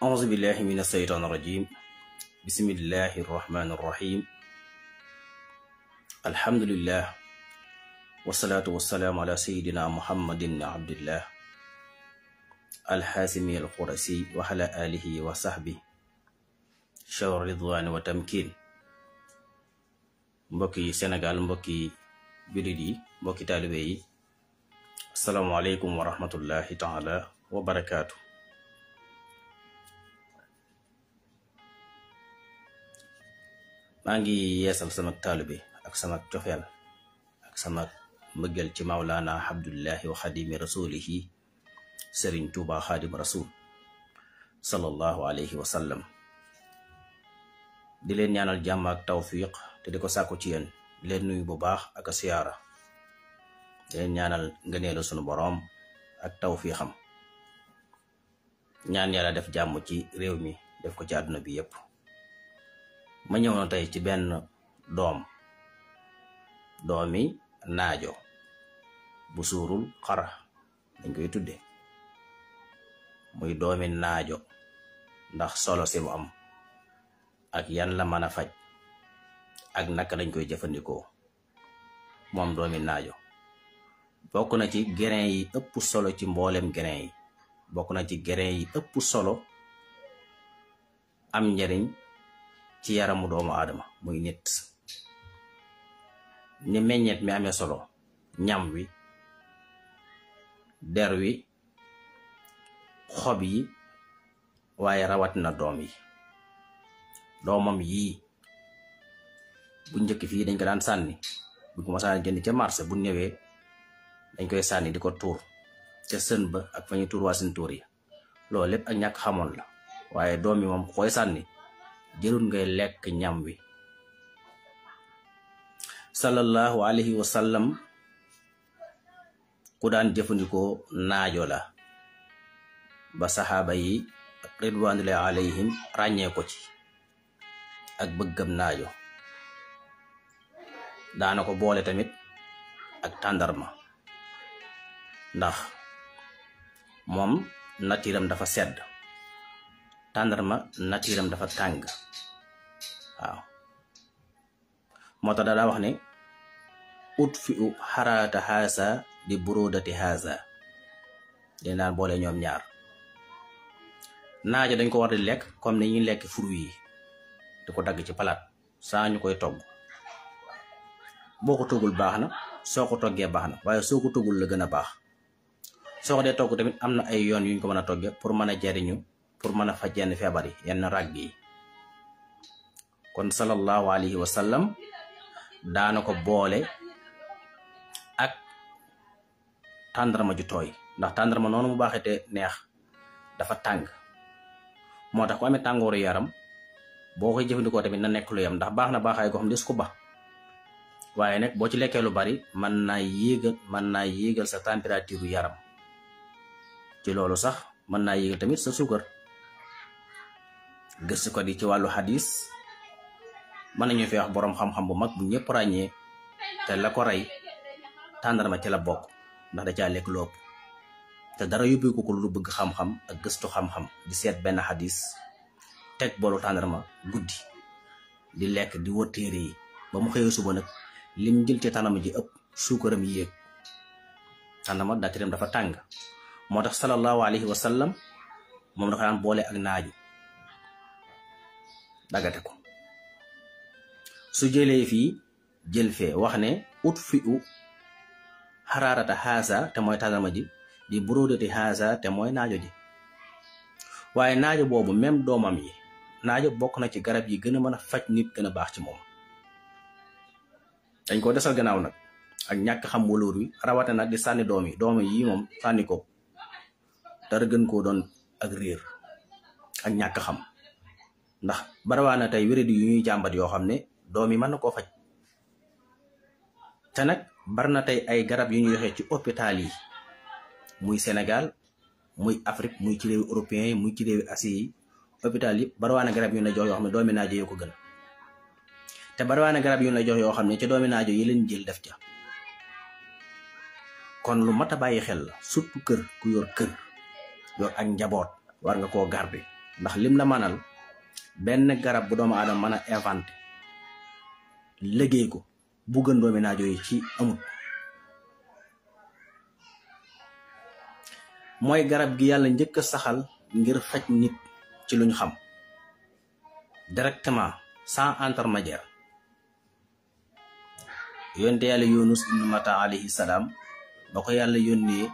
أعوذ بالله من الشيطان الرجيم بسم الله الرحمن الرحيم الحمد لله والصلاة والسلام على سيدنا محمد بن عبد الله الحاسمي القرسي وعلى آله وصحبه شور رضوان وتمكين mbokki Sénégal mbokki jullit yi mbokki taalibe yi asalaamaaleykum wa rahmatullahi taala wa barakaatu. maa ngi yeesal sama taalibe ak sama cofeel ak sama mbëggeel ci Mawlana Abdullahi wa xadimi rasulihi Sëriñ Tuuba xaadim rasul sallallahu alayhi wa sallam. di leen ñaanal jàmm ak tawfiq te di ko sàkku ci yéen di leen nuyu bu baax ak siyaara di leen ñaanal ngëneelu sunu boroom ak tawfiixam ñaan yàlla def jàmm ci réew mi def ko ci àdduna bi yépp. ma ñëw na tey ci benn doomi naajo bu suurul xara dañ koy tudde muy doomi naajo ndax solo si mu am ak yan la mën a faj ak naka lañ koy jëfandikoo. moom doomi naajo bokk na ci grain yi ëpp solo ci mboolem grain yi, bokk na ci grain yi ëpp solo am njariñ ci yaramu doomu aadama muy nit. ni meññeet mi amee solo ñam wi, der wi, xob yi, waaye rawatina doom yi. doomam yii bu njëkk fii dañ ko daan sànni bu ko masaan jënd ca marché bu ñëwee dañ koy sànni di ko tuur ca sën ba ak fa ñu tuur waa seen tuur yi. loolu lépp ak ñàkk xamoon la, waaye doom yi moom koy sànni jërul ngay lekk ñam wi. sallallahu alayhi wa sallam ku daan jëfandikoo naajo la ba saxaaba yi ridwanullahi alayhim ràññee ko ci ak bëggam naajo. daana ko boole tamit ak tàndarma ndax moom natiiram dafa sedd, tàndarma natiiram dafa tàng. waaw moo tax daa wax ne ut fi u xaraata haasa di burodati haasa. dañ daan boole ñoom ñaar. naajo dañ ko war di lekk comme ni ñuy lekk fruit yi, di ko dagg ci palaat saa ñu koy togg. boo ko toggul baax na, soo ko toggee baax na, waaye soo ko toggul la gën a baax. soo ko dee togg tamit am na ay yoon yuñ ko mën a togge pour mën a jariñu, pour mën a faj yenn feebar yi, yenn ràgg yi. kon sallallahu alayhi wa sallam daana ko boole ak tàndarma ju tooy, ndax tàndarma noonu mu baaxee te neex dafa tàng. moo tax ku amee tàngooru yaram boo koy jëfandikoo tamit na nekk lu yam, ndax baax na baaxaay goo xam des ko ba, waaye nag boo ci lekkee lu bari mën naa yéegal sa température yaram. ci loolu sax mën naa yéegal tamit sa suukar. gëstu ko di ci wàllu hadis mën nañu fi wax boroom xam-xam bu mag bu ñëpp ràññee te la ko rey tàndarma ci la bokk, ndax da caa lekk lu ëpp. te dara yóbbu ko lu bëgg xam-xam ak gëstu xam-xam di seet benn hadis teg boolu tàndarma guddi di lekk di wër téere yi ba mu xëyee suba nag lim jël ci tàndarma ji ëpp suukaram yéeg. tàndarma natiiram dafa tàng. moo tax sallallahu alayhi wa sallam moom dafa daan boole ak naaju dagate ko. su jëlee fii jël fee wax ne ut fi u xaraarata haasa te mooy tàndarma ji di burodati haasa te mooy naajo ji. waaye naajo boobu même doomam yi, naajo bokk na ci garab yi gën a mën a faj nit, gën a baax ci moom. dañ ko desal gannaaw nag ak ñàkk xam waloor wi, rawate nag di sànni doom yi moom sànni ko dara gën koo doon ak réer ak ñàkk xam. ndax barawaana tey wéradi yu ñuy jàmbat yoo xam ne doom yi mën na koo faj. te nag bari na tey ay garab yu ñu joxe ci hôpital yi, muy Sénégal muy Afrique muy ci réewi européens yi muy ci réewi Asie yi. hôpital yi barawaana garab yu ñu la jox yoo xam ne doomi naajo yoo ko gën. te barawaana garab yu ñu la jox yoo xam ne ci doomi naajo yi leen jël def ca. kon lu mat a bàyyi xel la, surtout kër ku yor kër yor ak njaboot war nga koo garder ndax lim la manal benn garab bu doomu aadama mën a inventé liggéey ko bu gën doomi naajo yi ci amut. mooy garab gi yàlla njëkk a saxal ngir faj nit ci luñ xam directement sans intermédiaire. yonte yàlla Yunus ibnu Matta alayhi salaam ba ko yàlla yónnee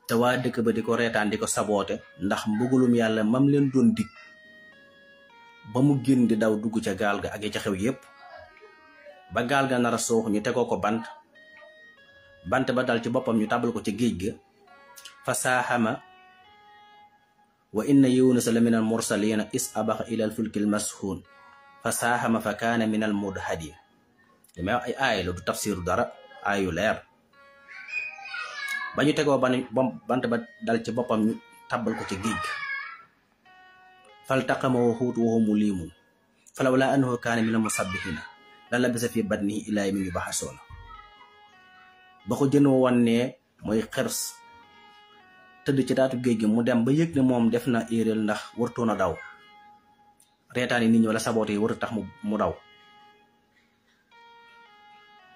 te waa dëkk ba di ko reetaan di ko saboote ndax mbugulum yàlla mam leen doon dig ba mu génn di daw dugg ca gaal ga ak ya ca xew yépp ba gaal ga nar a suux ñu tegoo ko bant ba dal ci boppam ñu tàbbal ko ci géej ga fa saaxama wa inna Yunusa la min al mursalina is abaxa ila al fulki al mashuun fa saaxama fa kaana min al mudhadin li may wax ay aay la du tafsiru dara aayu leer. ba ñu tegoo bant ba dal ci boppam ñu tàbbal ko ci géej ga faltaqamahu xuut wa huwa muliimun falawlaa annahu kaana mina musabbihina la labisa fi batnihi ilaa yawmi yub'asuuna. ba ko jën wa wan ne mooy xers tëdd ci taatu géej gi mu dem ba yëg ne moom def na éeréel ndax wartoon a daw reetaan yi nit ñi wala saboote yi warut tax mu daw.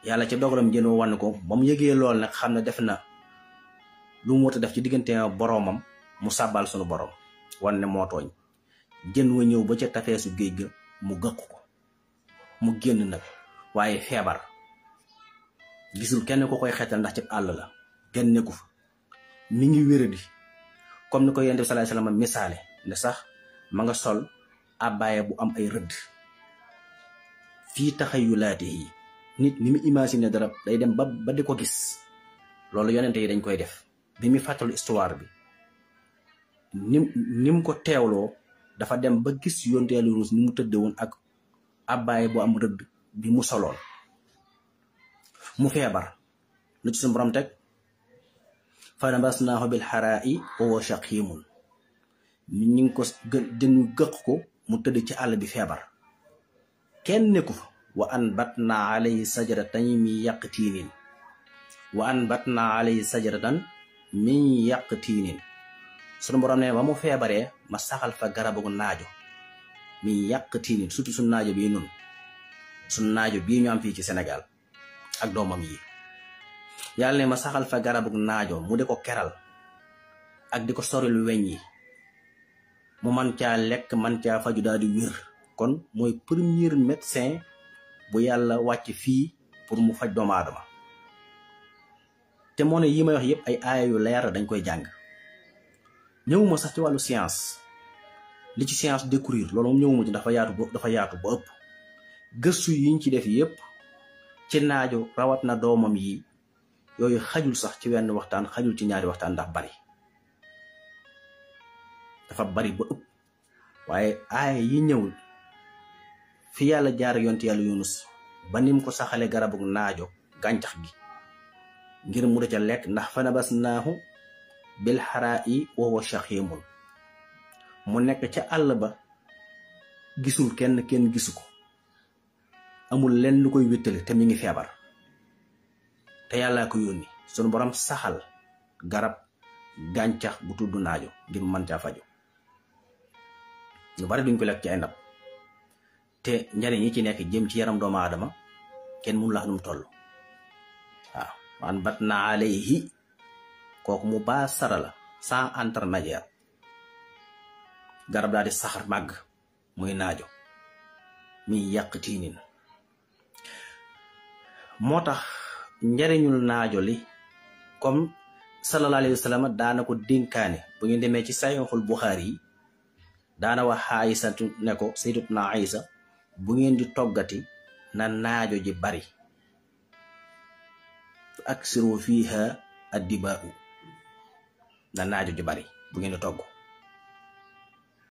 yàlla ci dogalam jën wa wan ko ba mu yëgee lool nag xam ne def na lu mu war a def ci diggante boroomam mu sàbbal sunu boroom wan ne moo tooñ. jën wa ñëw ba ca tafeesu géej ga mu gëq ko mu génn nag waaye feebar gisul kenn ko koy xeetal ndax ci àll la kenn nekku fa mi ngi wéradi comme ni ko Yonent bi sallallahu alayhi wasallam misaale ne sax ma nga sol abbaaya bu am ay rëdd fii taxayulaate yi nit ni mu imaginer dara day dem ba di ko gis. loolu yonente yi dañ koy def bi mu fàttalu histoire bi nim ko teewloo dafa dem ba gis yonte Yàlla Yunus ni mu tëdde woon ak abbaay bu am rëdd bi mu soloon mu feebar lu ci suñu borom teg fa nabasnaahu bil xaraa'i wa huwa shaqiimun ñu ngi ko jën gëq ko mu tëdd ci àll bi feebar kenn nekku fa wa anbatnaa alayhi sajaratan min yaqtiinin wa anbatnaa alayhi sajaratan min yaqtiinin sunu borom ne ba mu feebaree ma saxal fa garabu naajo min yaqtiinin surtout suñu naajo bii nun suñu naajo bii ñu am fii ci Sénégal ak doomam yi yàlla ne ma saxal fa garabu naajo mu di ko keral ak di ko soril weñ yi mu man caa lekk man caa faju daal di wér. kon mooy premier médecin bu yàlla wàcc fii pour mu faj doomu aadama te moo ne yi may wax yëpp ay aaya yu leer dañ koy jàng. ñëwuma sax ci wàllu science li ci science découvrir loolu moom ñëwuma ci dafa yaatu ba ëpp gëstu yiñ ci def yëpp ci naajo rawat na doomam yi yooyu xajul sax ci wenn waxtaan xajul ci ñaari waxtaan ndax bari dafa bari ba ëpp. waaye aaya yi ñëwul fi yàlla jaar yonte Yàlla Yunus ba nim ko saxale garabu naajo gàncax gi ngir mu da ca lekk ndax fa nabasnaahu bil xaraa'i wa huwa shaqiimun mu nekk ca àll ba gisul kenn gisu ko amul lenn lu koy wéttali te mi ngi feebar te yàllaa ko yónni sunu borom saxal garab gàncax bu tudd naajo ngir mën caa faju. ñu bari duñ ko lekk ci ay ndab te njariñ yi ci nekk jëm ci yaram doomu aadama kenn mënu la xam nu mu toll. waaw man bat na alayhi kooku mu baa sara la sans intermédiaire garab daal di saxar màgg muy naajo muy yàq tiinin. moo tax njariñul naajo li comme sallallahu alayhi wa sallam daana ko dénkaane bu ñu demee ci Sahihul Bukhari yi daana wax Aysa ne ko sayyidatuna Aysa bu ngeen di toggati na naajo ji bari aksiru fiha addibaa'u na naajo ji bari bu ngeen di togg